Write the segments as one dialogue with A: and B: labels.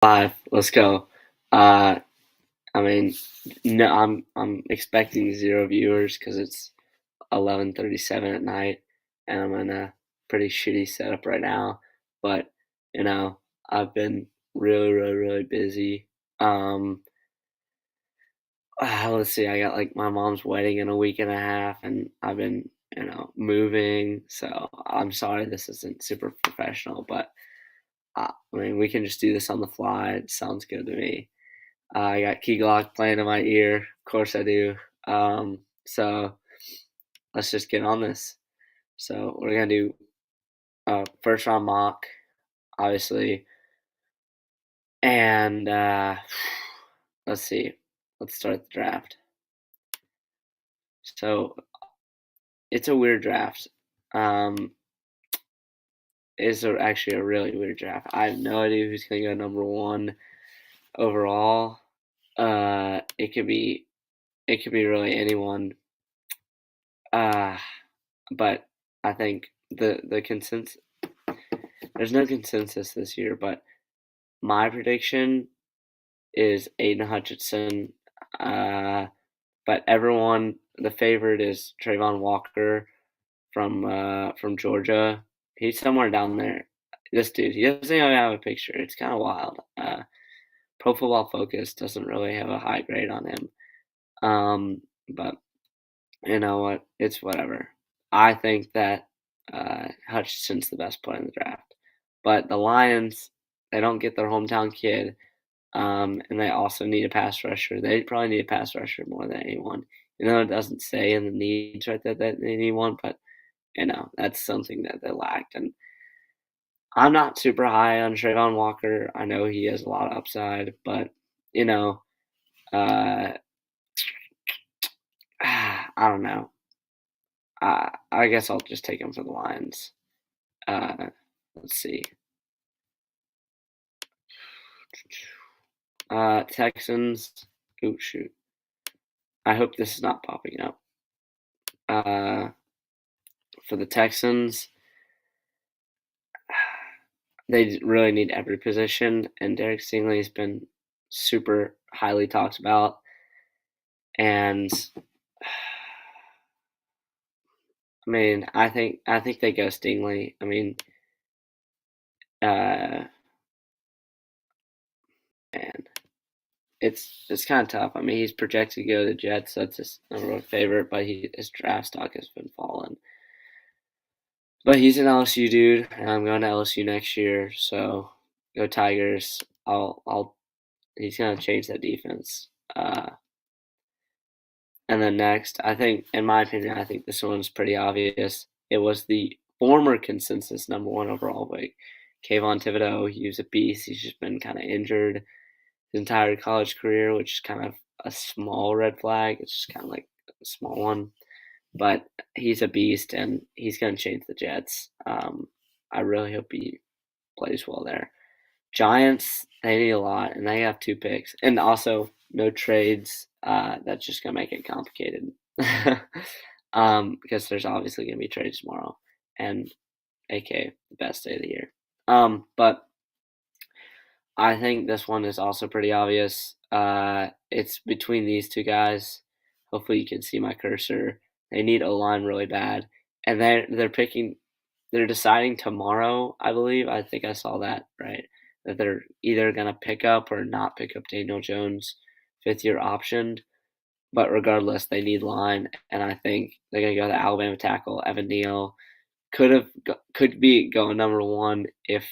A: Live. Let's go. Uh, I mean, no, I'm expecting 0 viewers because it's 11:37 at night, and I'm in a pretty shitty setup right now. But you know, I've been really, really, really busy. Um, let's see. I got like my mom's wedding in a week and a half, and I've been moving. So I'm sorry this isn't super professional, but I mean we can just do this on the fly. It sounds good to me. I got Key Glock playing in my ear. Of course I do. So let's just get on this. So we're gonna do first round mock, obviously, and let's see. Let's start the draft. So it's a weird draft. Um, actually a really weird draft. I have no idea who's gonna go number one overall. It could be really anyone. Uh, but I think the consensus there's no consensus this year, but my prediction is Aiden Hutchinson. Uh, but the favorite is Trayvon Walker from Georgia. He's somewhere down there. This dude, he doesn't even have a picture. It's kind of wild. Pro Football Focus doesn't really have a high grade on him. But you know what? It's whatever. I think that Hutchinson's the best player in the draft. But the Lions, they don't get their hometown kid, and they also need a pass rusher. They probably need a pass rusher more than anyone. It doesn't say in the needs right there that they need one, but that's something that they lacked. And I'm not super high on Trayvon Walker. I know he has a lot of upside, but you know, uh, I don't know. I guess I'll just take him for the Lions. Uh, let's see. Texans. Oh shoot. I hope this is not popping up. For the Texans, they really need every position, and Derek Stingley's been super highly talked about. And I mean, I think they go Stingley. I mean, man, it's kind of tough. I mean, he's projected to go to the Jets. That's his number one favorite, but his draft stock has been falling. But he's an LSU dude, and I'm going to LSU next year. So go Tigers. He's gonna change that defense. And then next, I think, in my opinion, I think this one's pretty obvious. It was the former consensus number one overall pick, Kayvon Thibodeau. He was a beast. He's just been kind of injured his entire college career, which is kind of a small red flag. It's just kind of like a small one. But he's a beast, and he's going to change the Jets. I really hope he plays well there. Giants, they need a lot, and they have two picks, and also no trades. That's just gonna make it complicated, because there's obviously gonna be trades tomorrow, and aka the best day of the year. But I think this one is also pretty obvious. It's between these two guys. Hopefully, you can see my cursor. They need O line really bad, and they're picking. They're deciding tomorrow, I believe. I think I saw that right. That they're either gonna pick up or not pick up Daniel Jones, 5th-year optioned. But regardless, they need line, and I think they're gonna go the Alabama tackle Evan Neal. Could be going number one if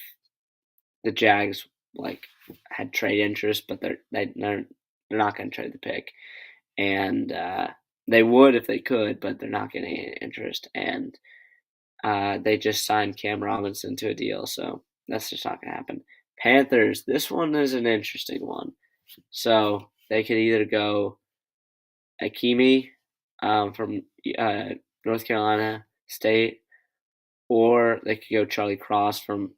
A: the Jags like had trade interest, but they're not going to trade the pick, and they would if they could, but they're not getting any interest, and they just signed Cam Robinson to a deal, so that's just not going to happen. Panthers, this one is an interesting one. So they could either go Akimi from North Carolina State, or they could go Charlie Cross from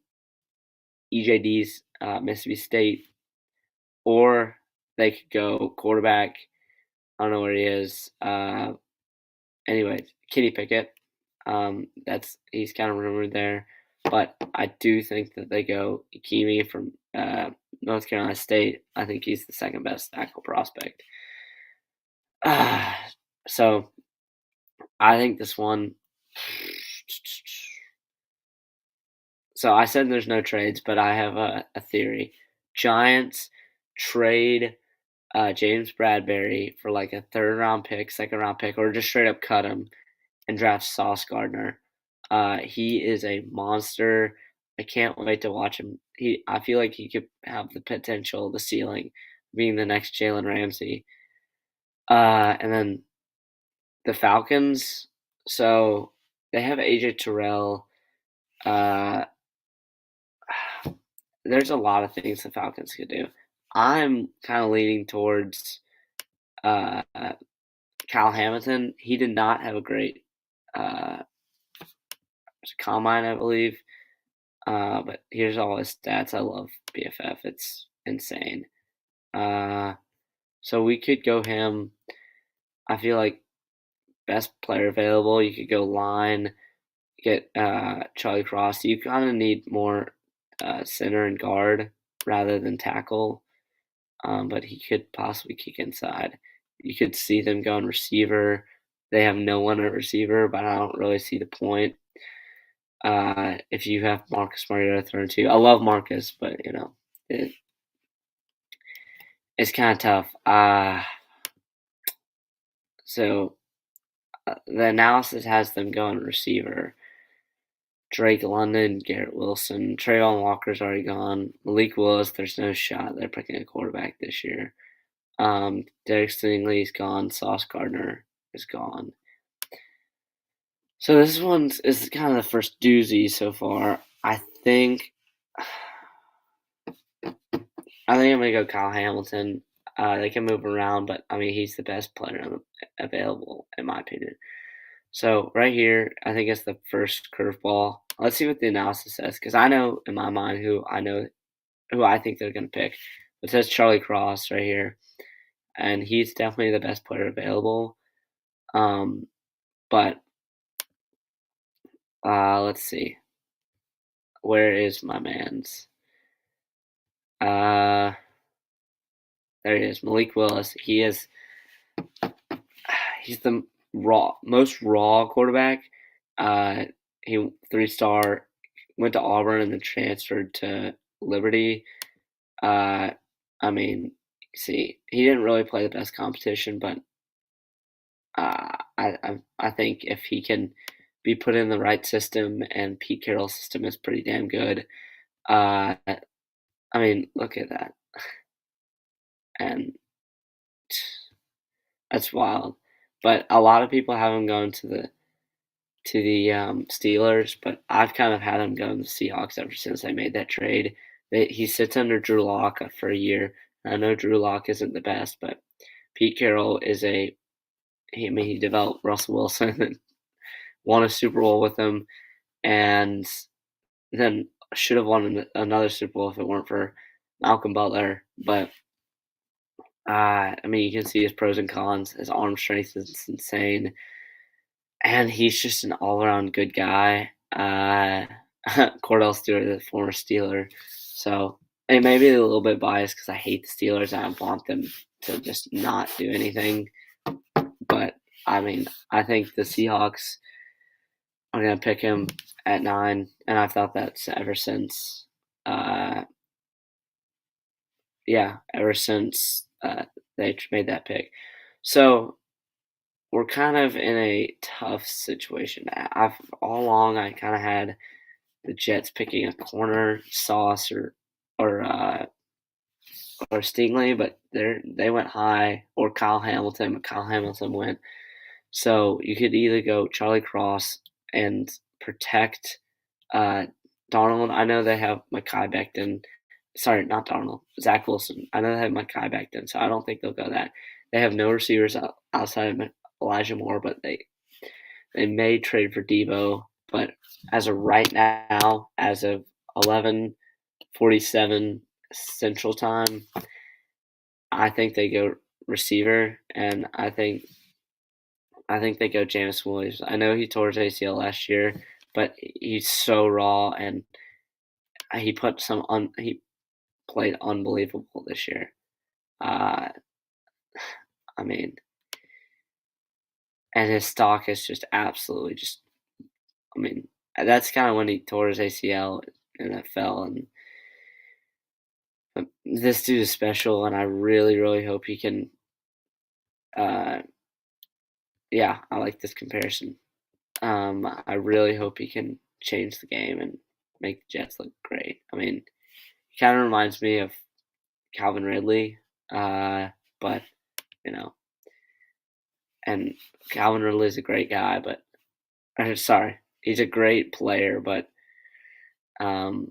A: EJD's Mississippi State, or they could go quarterback. I don't know where he is. Anyways, Kenny Pickett. He's kind of rumored there, but I do think that they go Ikemi from North Carolina State. I think he's the second best tackle prospect. So I think this one. So I said there's no trades, but I have a theory. Giants trade James Bradbury for like a third round pick, second round pick, or just straight up cut him and draft Sauce Gardner. He is a monster. I can't wait to watch him. I feel like he could have the potential, the ceiling, being the next Jalen Ramsey. And then the Falcons. So they have AJ Terrell. Uh, there's a lot of things the Falcons could do. I'm kind of leaning towards uh, Kyle Hamilton. He did not have a great uh, combine, I believe. But here's all his stats. I love PFF. It's insane. So we could go him. I feel like best player available. You could go line, get Charlie Cross. You kind of need more center and guard rather than tackle. But he could possibly kick inside. You could see them going receiver. They have no one at receiver, but I don't really see the point. If you have Marcus Mariota thrown too, I love Marcus, but it's kind of tough. So the analysis has them going receiver. Drake London, Garrett Wilson, Trayvon Walker's already gone. Malik Willis, there's no shot they're picking a quarterback this year. Derek Stingley's gone. Sauce Gardner is gone. So this one is kind of the first doozy so far. I think I'm gonna go Kyle Hamilton. They can move around, but I mean he's the best player available in my opinion. So right here, I think it's the first curveball. Let's see what the analysis says, because I know in my mind who I think they're gonna pick. It says Charlie Cross right here, and he's definitely the best player available. But let's see. Where is my man's? There he is, Malik Willis. He's the most raw quarterback. He 3-star, went to Auburn and then transferred to Liberty. I mean, see, he didn't really play the best competition, but I think if he can be put in the right system, and Pete Carroll's system is pretty damn good. I mean, look at that, and that's wild. But a lot of people have him going to the Steelers, but I've kind of had him going to the Seahawks ever since they made that trade. He sits under Drew Lock for a year. I know Drew Lock isn't the best, but Pete Carroll is he developed Russell Wilson and won a Super Bowl with him, and then should have won another Super Bowl if it weren't for Malcolm Butler. But I mean, you can see his pros and cons. His arm strength is insane, and he's just an all-around good guy. Cordell Stewart, the former Steeler, so it may be a little bit biased because I hate the Steelers and I want them to just not do anything. But I mean, I think the Seahawks are going to pick him at 9, and I've thought that ever since. Ever since they made that pick. So we're kind of in a tough situation. All along I kind of had the Jets picking a corner, Sauce or Stingley, but they went high, or Kyle Hamilton, but Kyle Hamilton went. So you could either go Charlie Cross and protect Darnold. I know they have Mekhi Becton. Sorry, not Darnold. Zach Wilson. I know they have Mekhi Becton, so I don't think they'll go that. They have no receivers outside of Elijah Moore, but they may trade for Debo. But as of right now, as of 11:47 Central Time, I think they go receiver, and I think they go James Williams. I know he tore his ACL last year, but he's so raw, and he put played unbelievable this year. Uh, I mean, and his stock is just absolutely just. I mean, that's kind of when he tore his ACL and that fell. And this dude is special, and I really, really hope he can. Uh, yeah, I like this comparison. I really hope he can change the game and make the Jets look great. I mean, he kind of reminds me of Calvin Ridley, but you know, and Calvin Ridley is a great guy, but sorry, he's a great player, but um,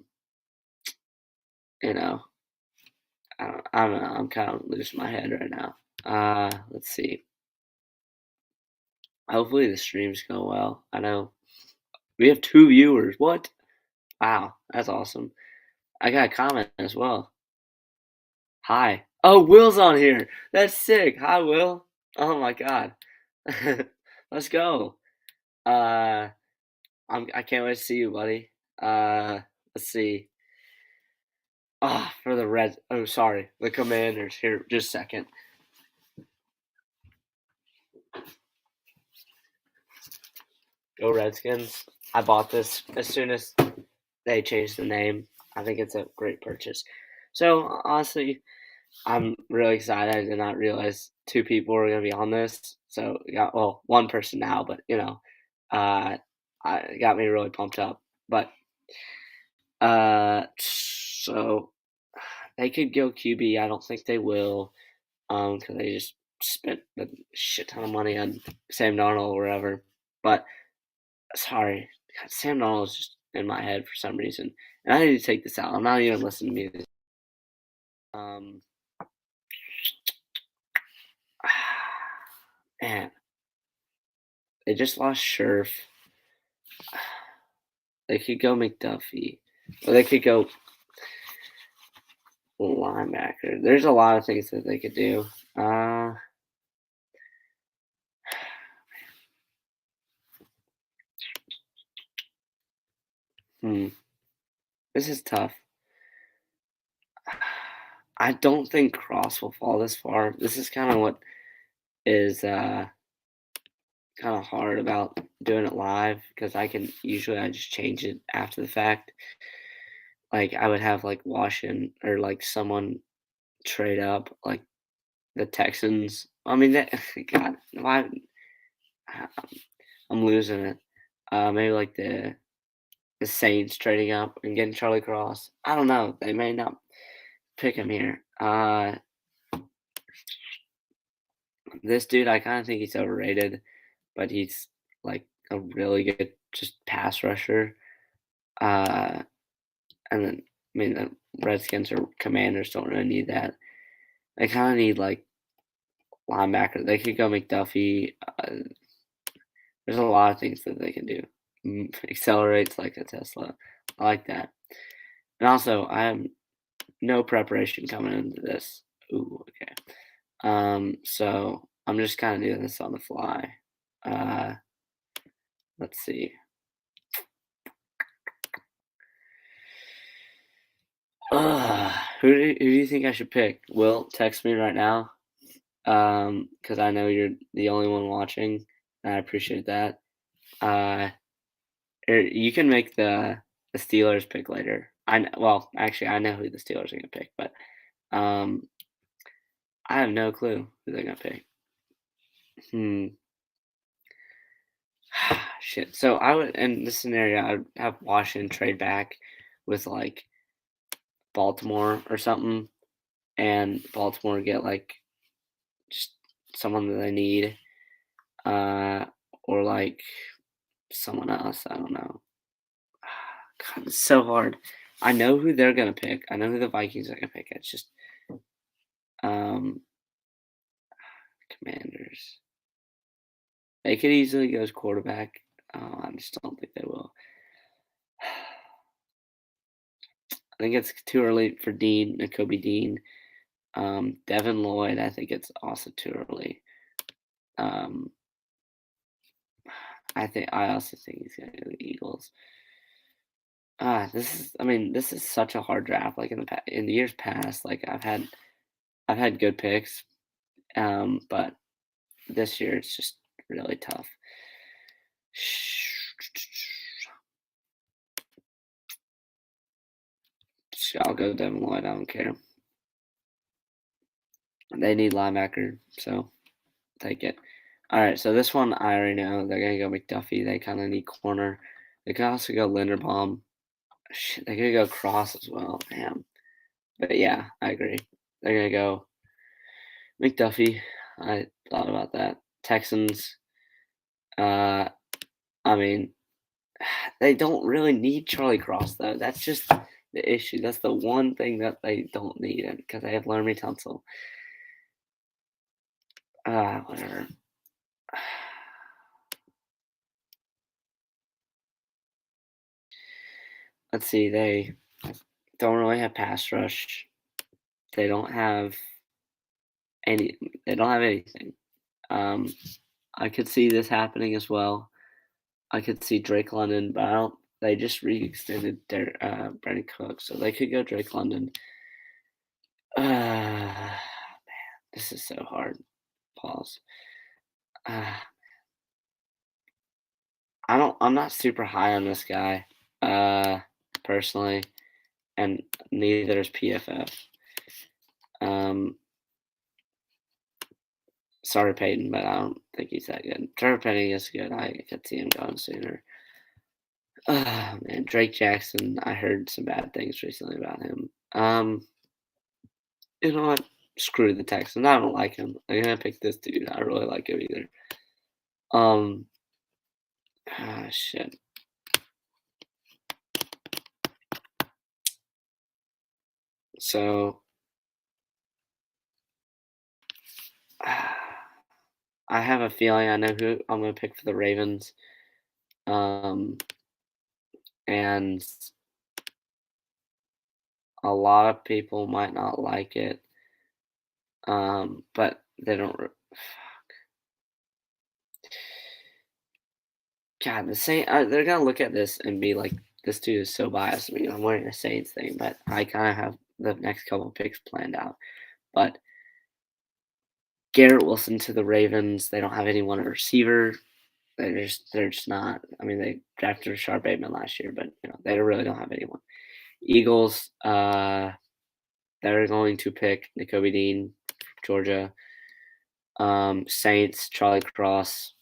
A: you know, I don't know. I'm kind of losing my head right now. Let's see. Hopefully the streams go well. I know we have 2 viewers. What? Wow, that's awesome. I got a comment as well. Hi. Oh, Will's on here. That's sick. Hi, Will. Oh my God. Let's go. Uh, I can't wait to see you, buddy. Let's see. Ah, for the Reds. Oh, sorry, the Commanders. Here, just a second. Go Redskins. I bought this as soon as they changed the name. I think it's a great purchase. So honestly, I'm really excited. I did not realize 2 people were going to be on this. So yeah, well, one person now, but it got me really pumped up. But so they could go QB. I don't think they will, because they just spent a shit ton of money on Sam Darnold or whatever. But sorry, God, Sam Darnold is just in my head for some reason, and I need to take this out. I'm not even listening to music. Um, man, they just lost Scherf. They could go McDuffie, or they could go linebacker. There's a lot of things that they could do. Uh, this is tough. I don't think Cross will fall this far. This is kind of what is kind of hard about doing it live because I just change it after the fact. Like I would have like Washington or like someone trade up like the Texans. I mean that God, why I'm losing it. Maybe like the Saints trading up and getting Charlie Cross. I don't know. They may not pick him here. This dude, I kind of think he's overrated, but he's like a really good just pass rusher. Uh, and then I mean the Redskins or Commanders don't really need that. They kind of need like linebacker. They could go McDuffie. There's a lot of things that they can do. Accelerates like a Tesla. I like that. And also, I have no preparation coming into this. Ooh, okay. So I'm just kind of doing this on the fly. Uh, let's see. Who do you think I should pick? Will, text me right now. Because I know you're the only one watching, and I appreciate that. Uh, you can make the Steelers pick later. Well, actually, I know who the Steelers are gonna pick, but um, I have no clue who they're gonna pick. Shit. So I would in this scenario, I would have Washington trade back with like Baltimore or something, and Baltimore get like just someone that they need, uh, or like someone else. I don't know. God, it's so hard. I know who they're gonna pick. I know who the Vikings are gonna pick. It's just um, Commanders. They could easily go as quarterback. I just don't think they will. I think it's too early for Dean, Nakobe Dean. Devin Lloyd, I think it's also too early. Um, I also think he's gonna go to the Eagles. this is such a hard draft. Like in the years past, like I've had good picks, but this year it's just really tough. I'll go Devin Lloyd. I don't care. They need linebacker, so take it. All right, so this one I already know. They're gonna go McDuffie. They kind of need corner. They could also go Linderbaum. Shit, they could go Cross as well. Damn. But yeah, I agree. They're gonna go McDuffie. I thought about that. Texans. Uh, I mean, they don't really need Charlie Cross though. That's just the issue. That's the one thing that they don't need, and because they have Laramie Tunsil. Whatever. Let's see. They don't really have pass rush. They don't have any. They don't have anything. Um, I could see this happening as well. I could see Drake London, but I don't. They just re-extended their Brandon Cook, so they could go Drake London. Man, this is so hard. Pause. Uh, I'm not super high on this guy, personally, and neither is PFF. Um, sorry, Peyton, but I don't think he's that good. Trevor Penning is good. I could see him going sooner. Man, Drake Jackson. I heard some bad things recently about him. You know what? Screw the Texans. I don't like him. I'm gonna pick this dude. I really like him either. Um, shit. So, I have a feeling I know who I'm gonna pick for the Ravens. Um, and a lot of people might not like it. But they don't. God, the Saint. They're gonna look at this and be like, "This dude is so biased." I mean, I'm wearing a Saints thing, but I kind of have the next couple picks planned out. But Garrett Wilson to the Ravens. They don't have anyone at receiver. They're just not. I mean, they drafted Rashard Bateman last year, but they really don't have anyone. Eagles. They're going to pick Nakobe Dean, Georgia. Saints, Charlie Cross.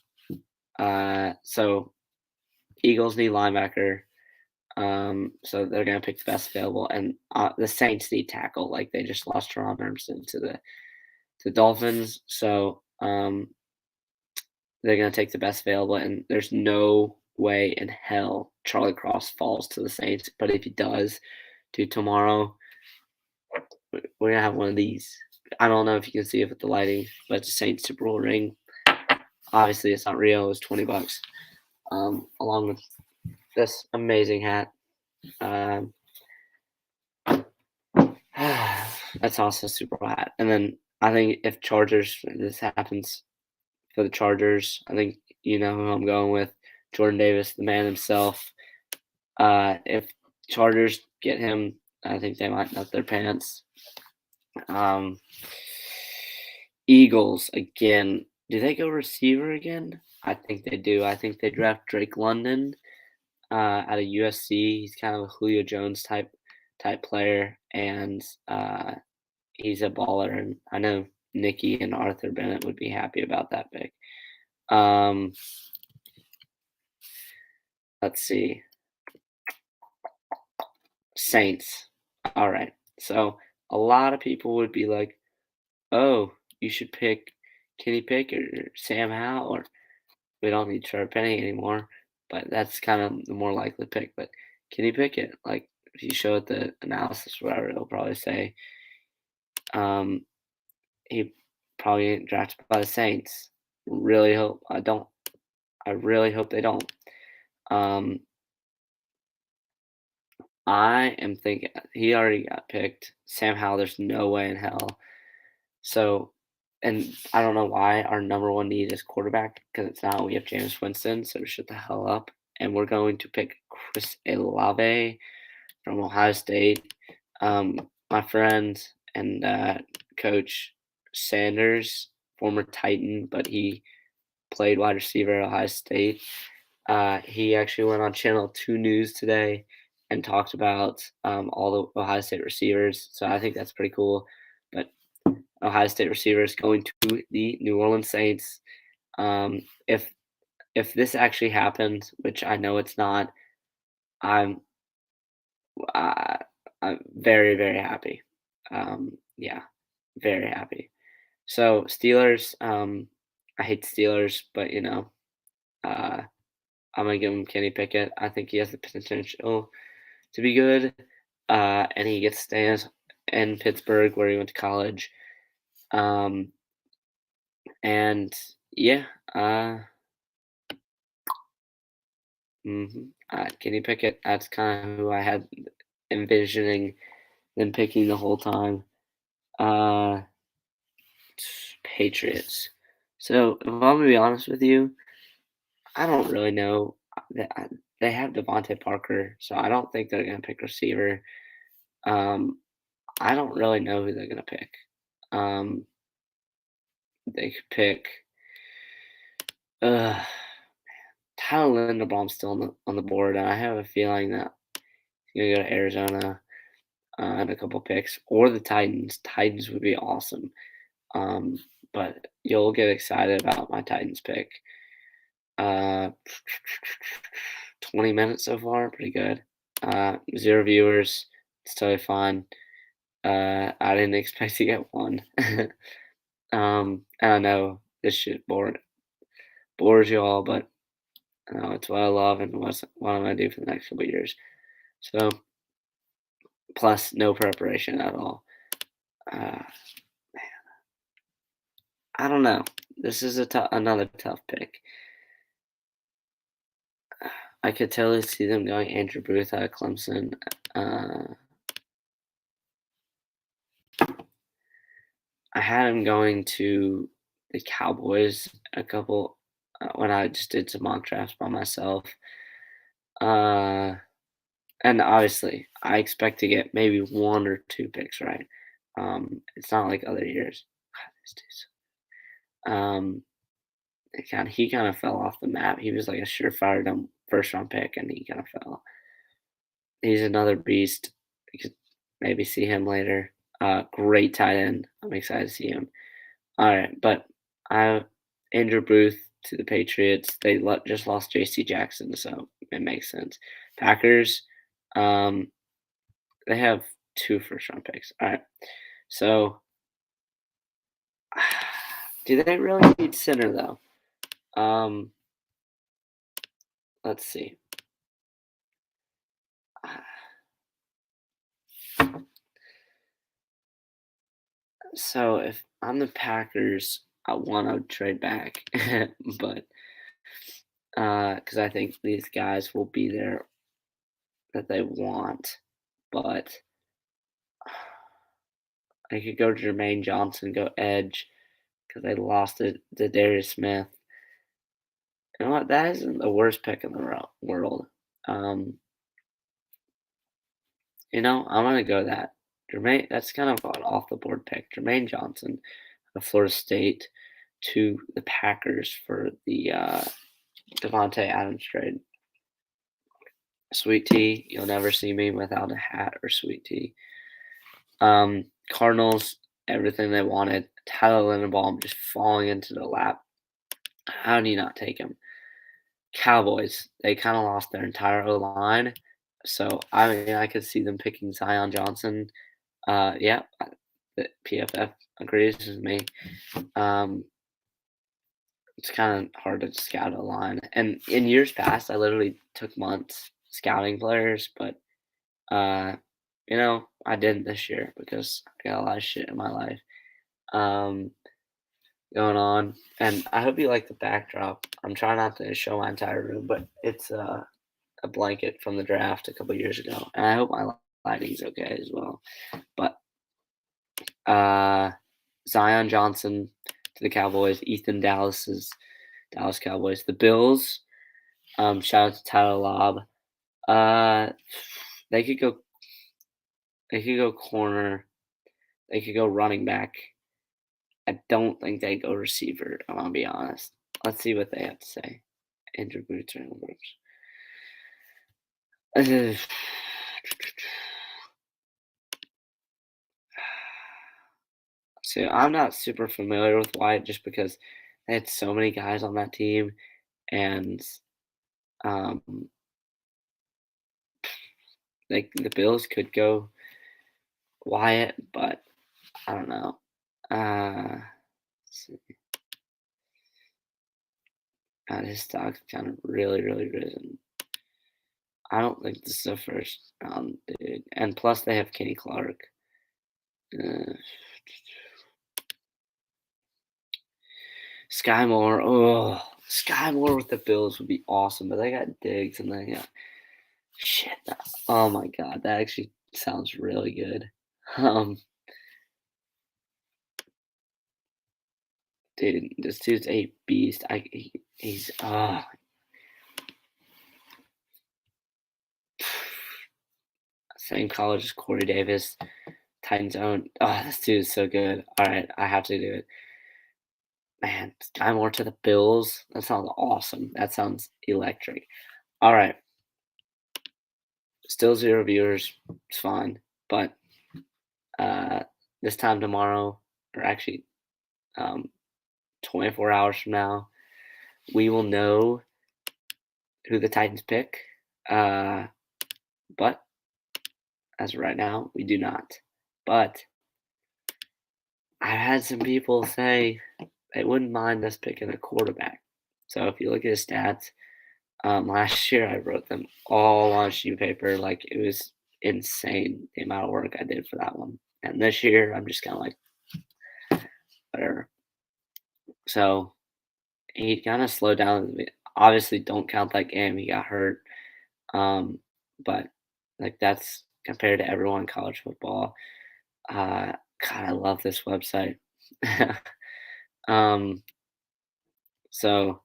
A: So Eagles need linebacker. So they're gonna pick the best available, and the Saints need tackle. Like they just lost Teron Emerson to the Dolphins, so they're gonna take the best available. And there's no way in hell Charlie Cross falls to the Saints. But if he does, dude, tomorrow we're gonna have one of these. I don't know if you can see it with the lighting, but it's a Saints Super Bowl ring. Obviously, it's not real. It was $20, along with this amazing hat. Um, that's also super hot. And then I think if this happens for the Chargers, I think you know who I'm going with. Jordan Davis, the man himself. If Chargers get him, I think they might nut their pants. Um, Eagles again. Do they go receiver again? I think they do. I think they draft Drake London out of USC. He's kind of a Julio Jones type player, and he's a baller. And I know Nikki and Arthur Bennett would be happy about that pick. Let's see. Saints. All right. So a lot of people would be like, "Oh, you should pick Kenny Pickett or Sam Howell, or we don't need Trevor Penny anymore." But that's kind of the more likely pick. But Kenny Pickett, like if you show it the analysis, or whatever, it'll probably say um, he probably get drafted by the Saints. Really hope I don't. I really hope they don't. Um, I am thinking he already got picked. Sam Howell, there's no way in hell. So, and I don't know why our number one need is quarterback because it's not. We have James Winston, so shut the hell up. and we're going to pick Chris Olave from Ohio State. My friend and coach Sanders, former Titan, but he played wide receiver at Ohio State. He actually went on Channel 2 News today and talked about all the Ohio State receivers. So I think that's pretty cool. But Ohio State receivers going to the New Orleans Saints. Um, if if this actually happened, which I know it's not, I'm uh, I'm very very happy. Yeah, very happy. So Steelers. I hate Steelers, but uh, I'm gonna give him Kenny Pickett. I think he has the potential to be good, and he gets to stay in Pittsburgh where he went to college. Um, and yeah, Kenny Pickett. That's kind of who I had envisioning them picking the whole time. Uh, Patriots. So if I'm gonna be honest with you, I don't really know. They have Devontae Parker, so I don't think they're gonna pick receiver. Um, I don't really know who they're gonna pick. Um, they could pick. Uh, Tyler Linderbaum's still on the board, and I have a feeling that he's gonna go to Arizona and a couple picks, or the Titans. Titans would be awesome. Um, but you'll get excited about my Titans pick. Uh, 20 minutes so far, pretty good. 0 viewers, it's totally fine. I didn't expect to get one. And I know this shit bores you all, but it's what I love and what I'm gonna do for the next couple of years. So plus no preparation at all. Uh, I don't know. This is another tough pick. I could totally see them going Andrew Booth out of Clemson. Uh, I had him going to the Cowboys a couple when I just did some mock drafts by myself. Uh, and obviously, I expect to get maybe 1 or 2 picks right. It's not like other years. God, this dude's Um, he kind of fell off the map. He was like a surefire first round pick, and he kind of fell. He's another beast. You could maybe see him later. Great tight end. I'm excited to see him. All right, but I Andrew Booth to the Patriots. They just lost J.C. Jackson, so it makes sense. Packers, um, they have 2 first round picks. All right, so do they really need center though? Um, let's see. So if I'm the Packers, I want to trade back, but because I think these guys will be there that they want, but I could go Jermaine Johnson, go edge because they lost it to Darius Smith. You know what? That isn't the worst pick in the world. Um, I'm gonna go that Jermaine. That's kind of an off the board pick. Jermaine Johnson of Florida State to the Packers for the Devontae Adams trade. Sweet tea. You'll never see me without a hat or sweet tea. Cardinals, everything they wanted. Tyler Linderbaum just falling into the lap. How do you not take him? Cowboys, they kind of lost their entire O line. So, I mean, I could see them picking Zion Johnson. Yeah, the PFF agrees with me. Um, it's kind of hard to scout a line. And in years past, I literally took months scouting players, but I didn't this year because I got a lot of shit in my life um, going on. And I hope you like the backdrop. I'm trying not to show my entire room, but it's a blanket from the draft a couple years ago, and I hope my lighting's okay as well. But uh, Zion Johnson to the Cowboys, Ethan Dallas Cowboys, the Bills. Shout out to Tyler Lobb. Uh, they could go. They could go corner. They could go running back. I don't think they go receiver. I'm gonna be honest. Let's see what they have to say. Andrew Boots or Groups. So I'm not super familiar with Wyatt just because they had so many guys on that team, and um, like the Bills could go Wyatt, but I don't know. Let's see. God, his stock's kind of really, really risen. I don't think this is a first round dude, and plus they have Kenny Clark. Uh, Sky Moore, oh, Sky Moore with the Bills would be awesome, but they got Diggs and they got shit. Oh my god, that actually sounds really good. Um, dude, this dude's a beast. He's same college as Corey Davis, Titans own. Oh, this dude is so good. All right, I have to do it. Man, Sky Moore to the Bills. That sounds awesome. That sounds electric. All right, still 0 viewers. It's fine, but uh, this time tomorrow, or actually, um, 24 hours from now, we will know who the Titans pick. Uh, but as of right now, we do not. But I've had some people say they wouldn't mind us picking a quarterback. So if you look at his stats, last year I wrote them all on sheet of paper. Like it was insane the amount of work I did for that one. And this year I'm just kind of like whatever. So he kind of slowed down. Obviously, don't count that game. He got hurt. Um, but like that's compared to everyone in college football. God, I love this website. um, so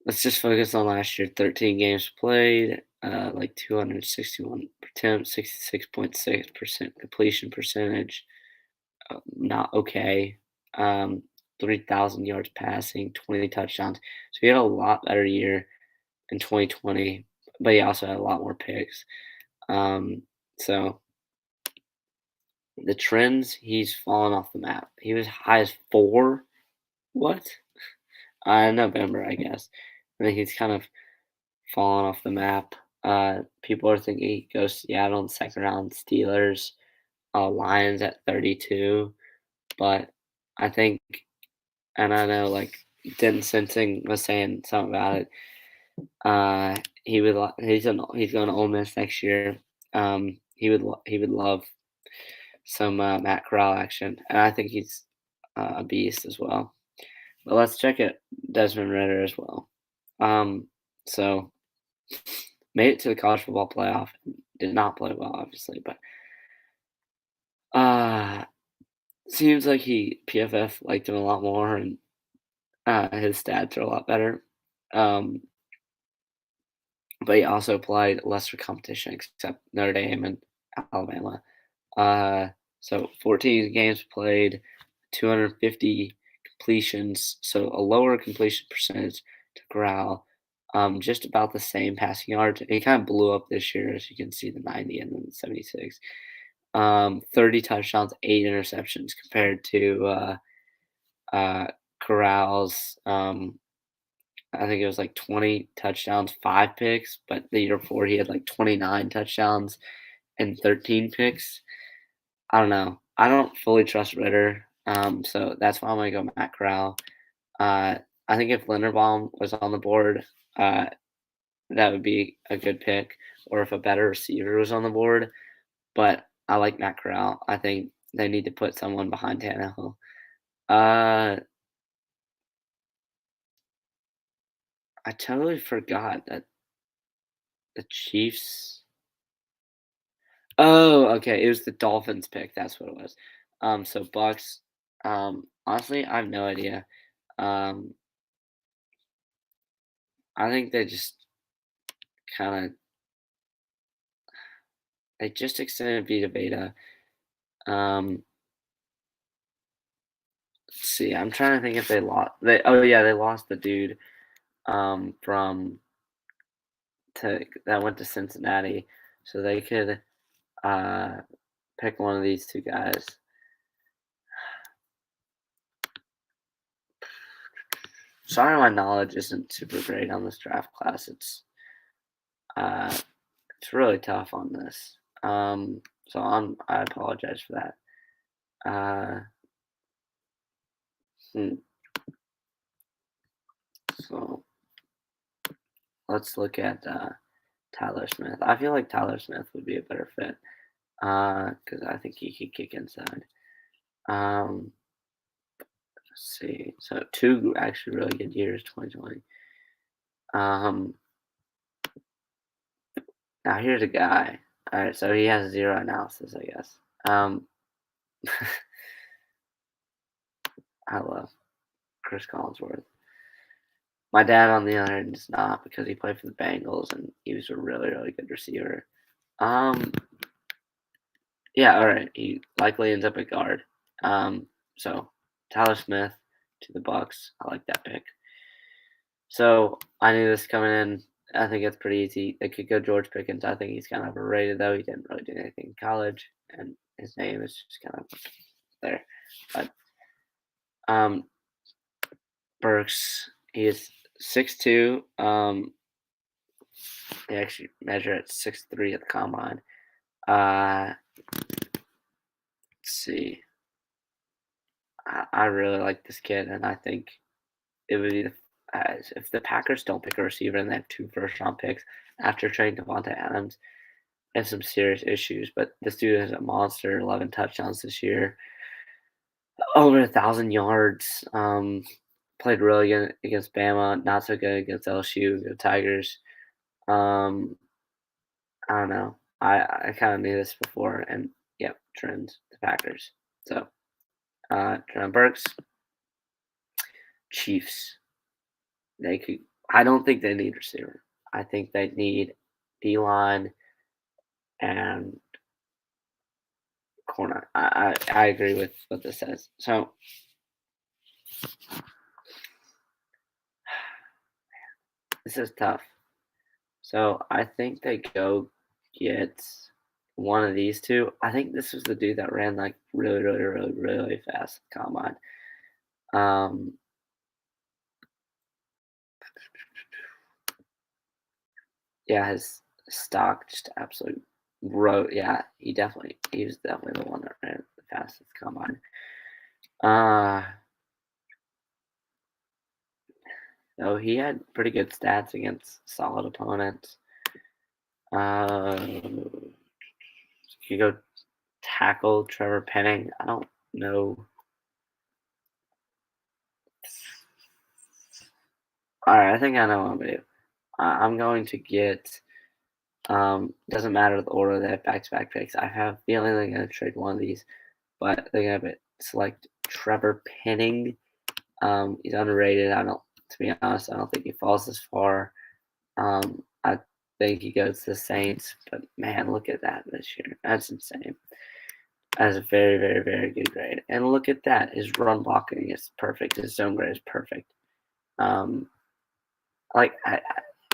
A: let's just focus on last year. 13 games played, like 261 attempts, 66.6% completion percentage. Not okay. Um, 3,000 yards passing, 20 touchdowns. So he had a lot better year in 2020, but he also had a lot more picks. So the trends, he's fallen off the map. He was high as 4. What? November, I guess. I think he's kind of fallen off the map. People are thinking he goes to Seattle in the second round, Steelers, Lions at 32. But I think, and I know like Denton Sensing was saying something about it. He's going to Ole Miss next year. He would love some Matt Corral action, and I think he's a beast as well. But let's check it Desmond Ritter as well. Um, so made it to the college football playoff. Did not play well, obviously, but uh, seems like he PFF liked him a lot more, and his stats are a lot better. Um, but he also applied lesser competition, except Notre Dame and Alabama. Uh, so 14 games played, 250 completions, so a lower completion percentage to Corral. Just about the same passing yards. He kind of blew up this year, as you can see, the 90 and then the 76. 30 touchdowns, 8 interceptions compared to Corral's. I think it was like 20 touchdowns, 5 picks, but the year before he had like 29 touchdowns and 13 picks. I don't know. I don't fully trust Ritter, so that's why I'm gonna go Matt Corral. I think if Linderbaum was on the board, uh, that would be a good pick, or if a better receiver was on the board. But I like Matt Corral. I think they need to put someone behind Tannehill. Uh, I totally forgot that the Chiefs. Oh, okay. It was the Dolphins pick. That's what it was. So Bucks. Honestly, I have no idea. Um, I think kind of they just extended Vita Veda. Um, let's see. I'm trying to think if they lost. They lost the dude from to that went to Cincinnati, so they could uh pick one of these two guys. Sorry, my knowledge isn't super great on this draft class. Uh, it's really tough on this. I apologize for that. Uh, hmm, so let's look at Tyler Smith. I feel like Tyler Smith would be a better fit because I think he could kick inside. Um, let's see. So two actually really good years, 2020. Um, Now here's a guy. All right, so he has zero analysis, I guess. I love Chris Collinsworth. My dad, on the other hand, does not because he played for the Bengals and he was a really, really good receiver. Um, yeah, all right. He likely ends up at guard. So Tyler Smith to the Bucks. I like that pick. So I knew this coming in. I think it's pretty easy. They could go George Pickens. I think he's kind of overrated though. He didn't really do anything in college, and his name is just kind of there. But um, Burks, he is 6'2". They actually measure at 6'3" at the combine. Let's see. I really like this kid, and I think it would be if the Packers don't pick a receiver and they have two first-round picks after trading Devontae Adams, they have some serious issues. But this dude is a monster, 11 touchdowns this year, over 1,000 yards. Played really good against Bama, not so good against LSU, the Tigers. Um, I don't know. I kind of knew this before, and yep, trends the Packers. So, Trent Burks, Chiefs. They could. I don't think they need receiver. I think they need D line and corner. I agree with what this says. So this is tough. So I think they go get one of these two. I think this was the dude that ran like really, really, really, really fast combine. Um, yeah, his stock just absolutely wrote. Yeah, he was definitely the one that ran the fastest combine. Uh, so he had pretty good stats against solid opponents. You go tackle Trevor Penning. I don't know. All right, I think I know what I'm gonna do. I'm going to get. Doesn't matter the order. They have back-to-back picks. I have a feeling they're gonna trade one of these, but they're gonna select Trevor Penning. He's underrated. To be honest, I don't think he falls this far. I think he goes to the Saints, but man, look at that this year. That's insane. That's a very, very, very good grade. And look at that. His run blocking is perfect. His zone grade is perfect. Um, like,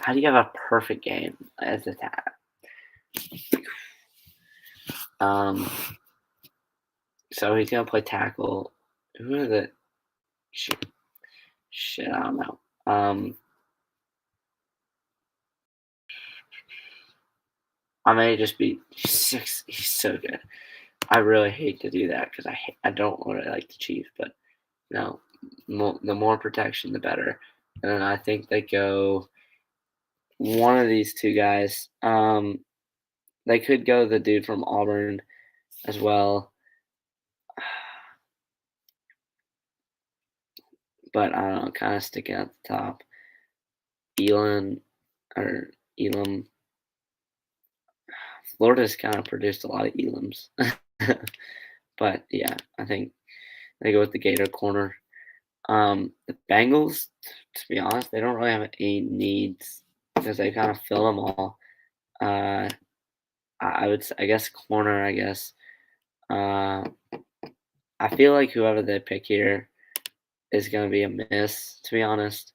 A: how do you have a perfect game as a tackle? Um, so he's gonna play tackle. Who are the shit? I don't know. I may just be six. He's so good. I really hate to do that because I don't really like the Chiefs, but no, the more protection, the better. And then I think they go one of these two guys. They could go the dude from Auburn as well, but I don't know, kind of sticking at the top. Elon or Elam. Florida's kind of produced a lot of Elams. But yeah, I think they go with the Gator corner. The Bengals, to be honest, they don't really have any needs because they kind of fill them all. Uh, I guess corner. I guess. Uh, I feel like whoever they pick here is gonna be a miss. To be honest,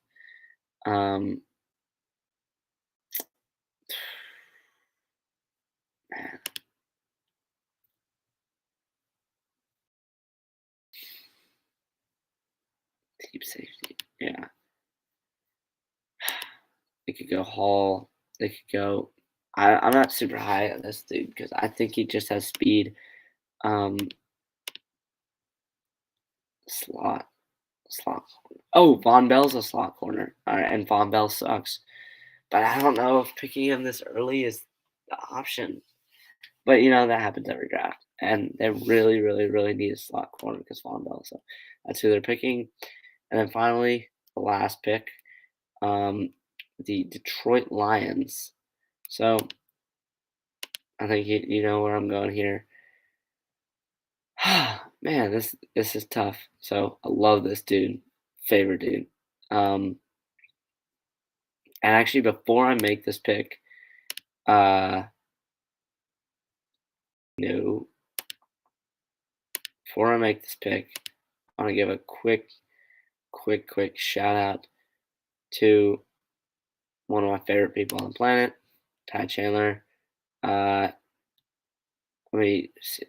A: um, man, deep safety. Yeah, they could go Hall. They could go. I'm not super high on this dude because I think he just has speed. Um, slot, slot. Oh, Von Bell's a slot corner. All right, and Von Bell sucks. But I don't know if picking him this early is the option. But that happens every draft, and they really, really, really need a slot corner because Von Bell. So that's who they're picking. And then finally, the last pick, um, the Detroit Lions. So I think you know where I'm going here. Man, this is tough. So I love this dude, favorite dude. Um, and actually, before I make this pick, uh, no, before I make this pick, I want to give a quick shout out to one of my favorite people on the planet, Ty Chandler. Uh, let me see,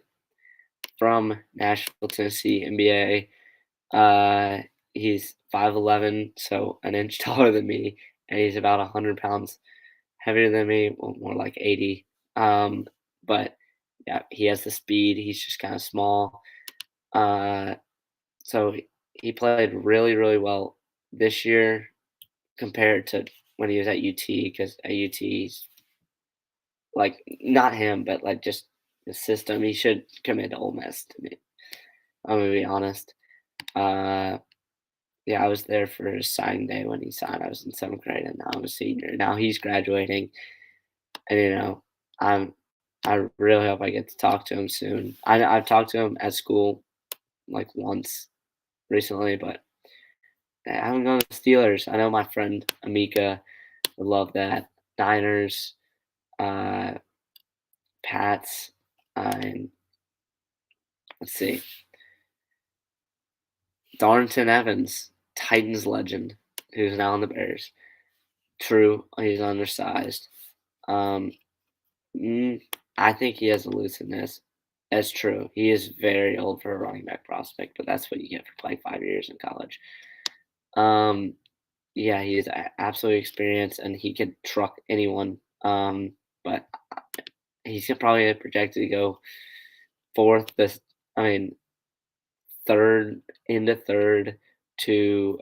A: from Nashville, Tennessee, NBA. He's 5'11", so an inch taller than me, and he's about 100 pounds heavier than me, well, more like 80. But yeah, he has the speed. He's just kind of small. Uh, so he played really, really well this year compared to when he was at UT, because at UT, he's like not him, but like just the system. He should come into Ole Miss to me. I'm gonna be honest. Uh, yeah, I was there for his signing day when he signed. I was in 7th grade, and now I'm a senior. Now he's graduating, and I'm I really hope I get to talk to him soon. I've talked to him at school like once recently, but I haven't gone to the Steelers. I know my friend Amika would love that. Niners, uh, Pats, and let's see, Darrington Evans, Titans legend, who's now on the Bears. True, he's undersized. Um, I think he has elusiveness. That's true. He is very old for a running back prospect, but that's what you get for playing 5 years in college. Um, yeah, he is absolutely experienced, and he can truck anyone. But he's probably projected to go fourth. I mean, third into third to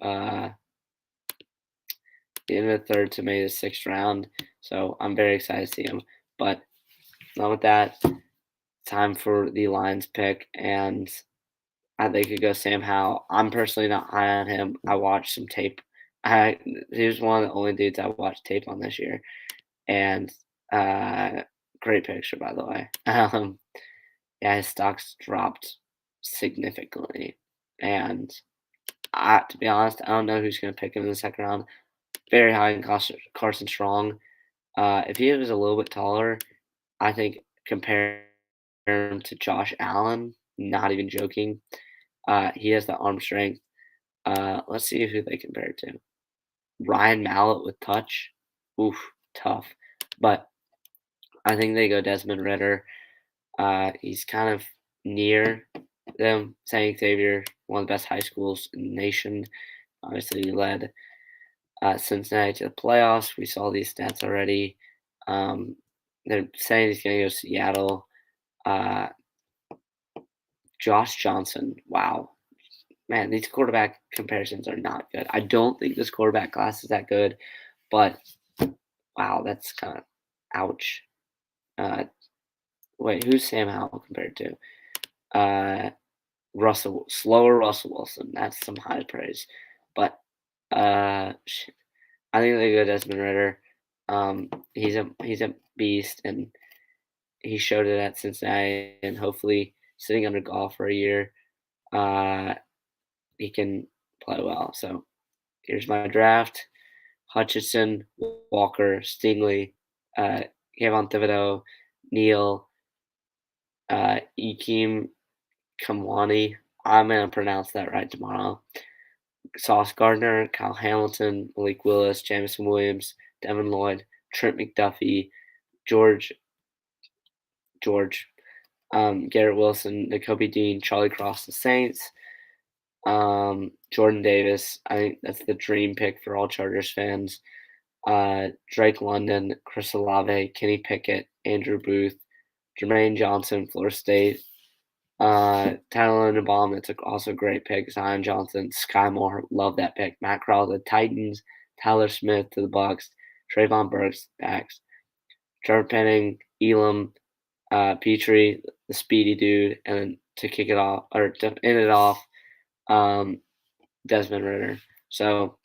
A: in the third to maybe the 6th round. So I'm very excited to see him. But not with that. Time for the Lions pick, and I think it could go Sam Howell. I'm personally not high on him. I watched some tape. He was one of the only dudes I watched tape on this year, and uh, great picture by the way. Yeah, his stocks dropped significantly, and to be honest, I don't know who's going to pick him in the 2nd round. Very high in Carson Strong. If he was a little bit taller, I think compare him to Josh Allen. Not even joking. He has the arm strength. Let's see who they compare it to. Ryan Mallett with touch. Oof, tough. But I think they go Desmond Ritter. He's kind of near them. St. Xavier, one of the best high schools in the nation. Obviously, he led Cincinnati to the playoffs. We saw these stats already. Um, they're saying he's going to go to Seattle. Uh, Josh Johnson. Wow. Man, these quarterback comparisons are not good. I don't think this quarterback class is that good, but wow, that's kind of ouch. Uh, wait, who's Sam Howell compared to? Slower Russell Wilson. That's some high praise. But shit, I think they go Desmond Ritter. He's a beast, and he showed it at Cincinnati, and hopefully sitting under golf for a year, uh, he can play well. So here's my draft: Hutchinson, Walker, Stingley, uh, Kayvon Thibodeau, Neal, Ikem Kamwani. I'm gonna pronounce that right tomorrow. Sauce Gardner, Kyle Hamilton, Malik Willis, Jamison Williams, Devin Lloyd, Trent McDuffie, George George, Garrett Wilson, Nakobe Dean, Charlie Cross, the Saints, Jordan Davis. I think that's the dream pick for all Chargers fans. Drake London, Chris Olave, Kenny Pickett, Andrew Booth, Jermaine Johnson, Florida State. Tyler Linderbaum, that's also a great pick. Zion Johnson, Sky Moore, love that pick. Matt Corral, the Titans, Tyler Smith to the Bucks, Trayvon Burks, backs, Trevor Penning, Elam, Petrie, the speedy dude, and then to kick it off or to end it off, um, Desmond Ritter. So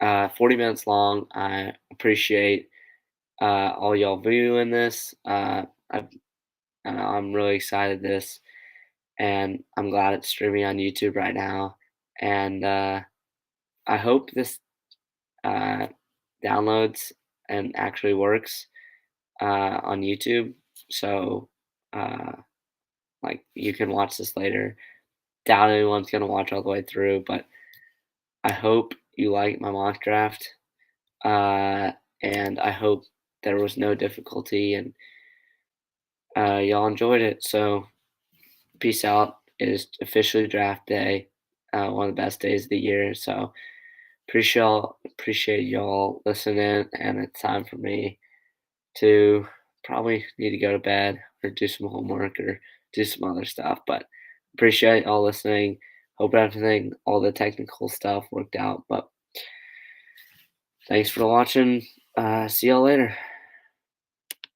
A: 40 minutes long. I appreciate all y'all viewing this. I'm really excited this, and I'm glad it's streaming on YouTube right now. And I hope this uh, downloads and actually works on YouTube. So, like, you can watch this later. Doubt anyone's gonna watch all the way through, but I hope you like my mock draft. Uh, and I hope there was no difficulty and y'all enjoyed it. So peace out. It is officially draft day, one of the best days of the year. So appreciate y'all listening, and it's time for me to probably need to go to bed or do some homework or do some other stuff. But appreciate y'all listening. Hope everything, all the technical stuff worked out. But thanks for watching. See y'all later.